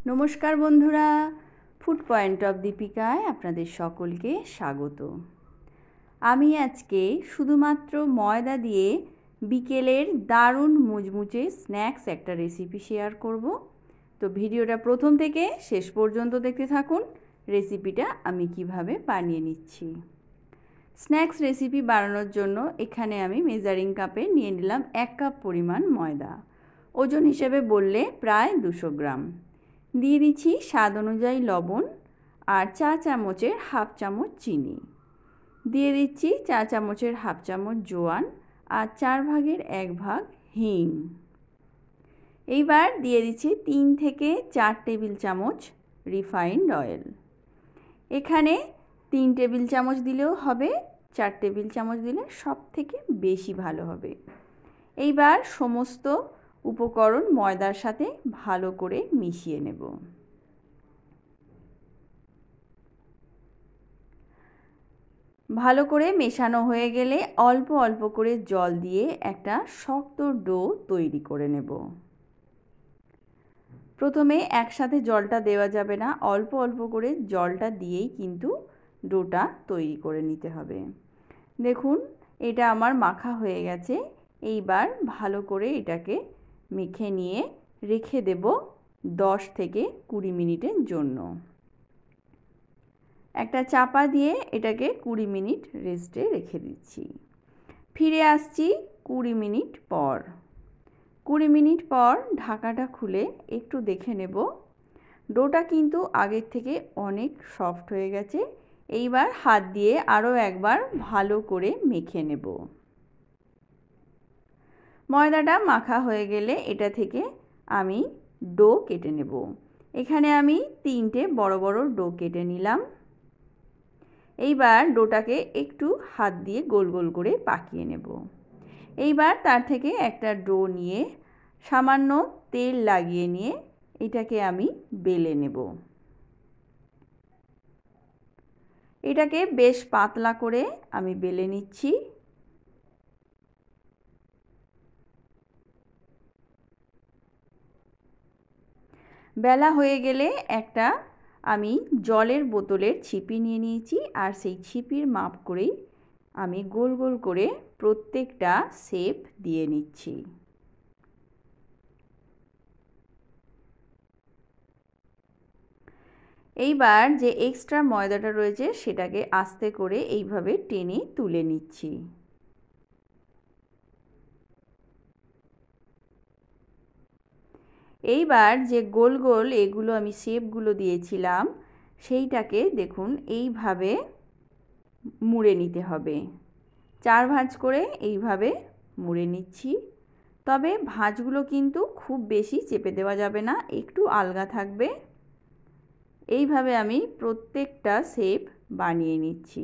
নমস্কার বন্ধুরা, food point of দীপিকায় আপনাদের সকলকে স্বাগত। আমি আজকে শুধুমাত্র ময়দা দিয়ে বিকেলের দারুণ মুচমুচে স্ন্যাক্স একটা রেসিপি শেয়ার করব। তো ভিডিওটা প্রথম থেকে শেষ পর্যন্ত দেখতে থাকুন, রেসিপিটা আমি কিভাবে বানিয়ে নিচ্ছি। স্ন্যাক্স রেসিপি বানানোর জন্য এখানে আমি মেজারিং কাপে নিয়ে নিলাম 1 কাপ পরিমাণ ময়দা, ওজন হিসেবে বললে প্রায় 200 গ্রাম। দিয়ে দিচ্ছি স্বাদ অনুযায়ী লবণ আর চা চামচের হাফ চামচ চিনি। দিয়ে দিচ্ছি চা চামচের হাফ চামচ জোয়ান আর 4 ভাগের 1 ভাগ হিং। এইবার দিয়ে দিচ্ছি 3 থেকে 4 টেবিল চামচ রিফাইন্ড অয়েল। এখানে 3 টেবিল চামচ দিলেও হবে, 4 টেবিল চামচ দিলে সব থেকে বেশি ভালো হবে। এইবার সমস্ত উপকরণ ময়দার সাথে ভালো করে মিশিয়ে নেব। ভালো করে মেশানো হয়ে গেলে অল্প অল্প করে জল দিয়ে একটা শক্ত ডো তৈরি করে নেব। প্রথমে একসাথে জলটা দেওয়া যাবে না, অল্প অল্প করে জলটা দিয়েই কিন্তু ডোটা তৈরি করে নিতে হবে। দেখুন, এটা আমার মাখা হয়ে গেছে। এইবার ভালো করে এটাকে মেখে নিয়ে রেখে দেব 10 থেকে 20 মিনিটের জন্য। একটা চাপা দিয়ে এটাকে 20 মিনিট রেস্টে রেখে দিচ্ছি। ফিরে আসছি 20 মিনিট পর। 20 মিনিট পর ঢাকাটা খুলে একটু দেখে নেব। ডোটা কিন্তু আগের থেকে অনেক সফট হয়ে গেছে। এইবার হাত দিয়ে আরও একবার ভালো করে মেখে নেব। ময়দাটা মাখা হয়ে গেলে এটা থেকে আমি ডো কেটে নেব। এখানে আমি 3টে বড় বড় ডো কেটে নিলাম। এইবার ডোটাকে একটু হাত দিয়ে গোল গোল করে পাকিয়ে নেব। এইবার তার থেকে একটা ডো নিয়ে সামান্য তেল লাগিয়ে নিয়ে এটাকে আমি বেলে নেব। এটাকে বেশ পাতলা করে আমি বেলে নিচ্ছি। বেলা হয়ে গেলে একটা আমি জলের বোতলের ছিপি নিয়ে নিয়েছি, আর সেই ছিপির মাপ করেই আমি গোল গোল করে প্রত্যেকটা শেপ দিয়ে নিচ্ছি। এইবার যে এক্সট্রা ময়দাটা রয়েছে সেটাকে আস্তে করে এইভাবে টেনে তুলে নিচ্ছি। এইবার যে গোল গোল এগুলো আমি শেপগুলো দিয়েছিলাম সেইটাকে দেখুন এইভাবে মুড়ে নিতে হবে। 4 ভাঁজ করে এইভাবে মুড়ে নিচ্ছি। তবে ভাঁজগুলো কিন্তু খুব বেশি চেপে দেওয়া যাবে না, একটু আলগা থাকবে। এইভাবে আমি প্রত্যেকটা শেপ বানিয়ে নিচ্ছি।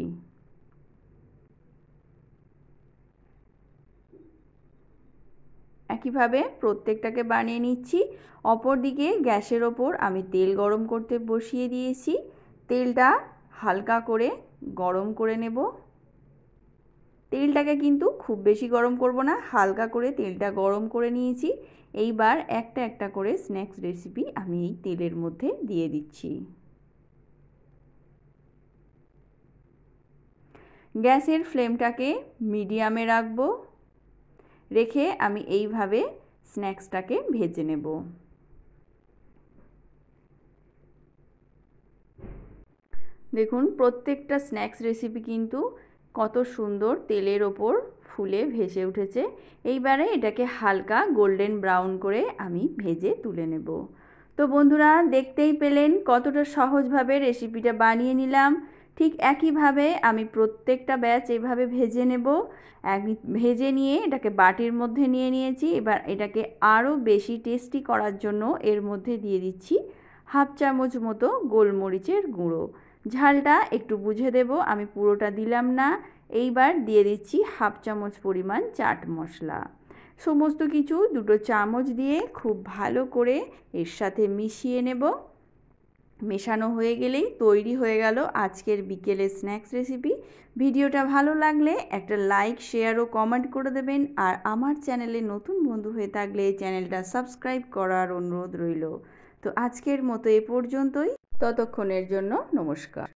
একইভাবে প্রত্যেকটাকে বানিয়ে নিচ্ছি। অপরদিকে গ্যাসের ওপর আমি তেল গরম করতে বসিয়ে দিয়েছি। তেলটা হালকা করে গরম করে নেব। তেলটাকে কিন্তু খুব বেশি গরম করব না, হালকা করে তেলটা গরম করে নিয়েছি। এইবার একটা একটা করে স্ন্যাক্স রেসিপি আমি এই তেলের মধ্যে দিয়ে দিচ্ছি। গ্যাসের ফ্লেমটাকে মিডিয়ামে রাখবো। রেখে আমি এইভাবে স্ন্যাক্সটাকে ভেজে নেব। দেখুন, প্রত্যেকটা স্ন্যাক্স রেসিপি কিন্তু কত সুন্দর তেলের ওপর ফুলে ভেসে উঠেছে। এইবারে এটাকে হালকা গোল্ডেন ব্রাউন করে আমি ভেজে তুলে নেব। তো বন্ধুরা, দেখতেই পেলেন কতটা সহজভাবে রেসিপিটা বানিয়ে নিলাম। ঠিক একইভাবে আমি প্রত্যেকটা ব্যাচ এভাবে ভেজে নেব। ভেজে নিয়ে এটাকে বাটির মধ্যে নিয়ে নিয়েছি। এবার এটাকে আরও বেশি টেস্টি করার জন্য এর মধ্যে দিয়ে দিচ্ছি হাফ চামচ মতো গোলমরিচের গুঁড়ো। ঝালটা একটু বুঝে দেব, আমি পুরোটা দিলাম না। এইবার দিয়ে দিচ্ছি হাফ চামচ পরিমাণ চাট মশলা। সমস্ত কিছু 2 চামচ দিয়ে খুব ভালো করে এর সাথে মিশিয়ে নেব। মেশানো হয়ে গেলেই তৈরি হয়ে গেল আজকের বিকেলের স্ন্যাক্স রেসিপি। ভিডিওটা ভালো লাগলে একটা লাইক, শেয়ার ও কমেন্ট করে দেবেন। আর আমার চ্যানেলে নতুন বন্ধু হয়ে থাকলে চ্যানেলটা সাবস্ক্রাইব করার অনুরোধ রইল। তো তো আজকের মতো এ পর্যন্তই। ততক্ষণের জন্য নমস্কার।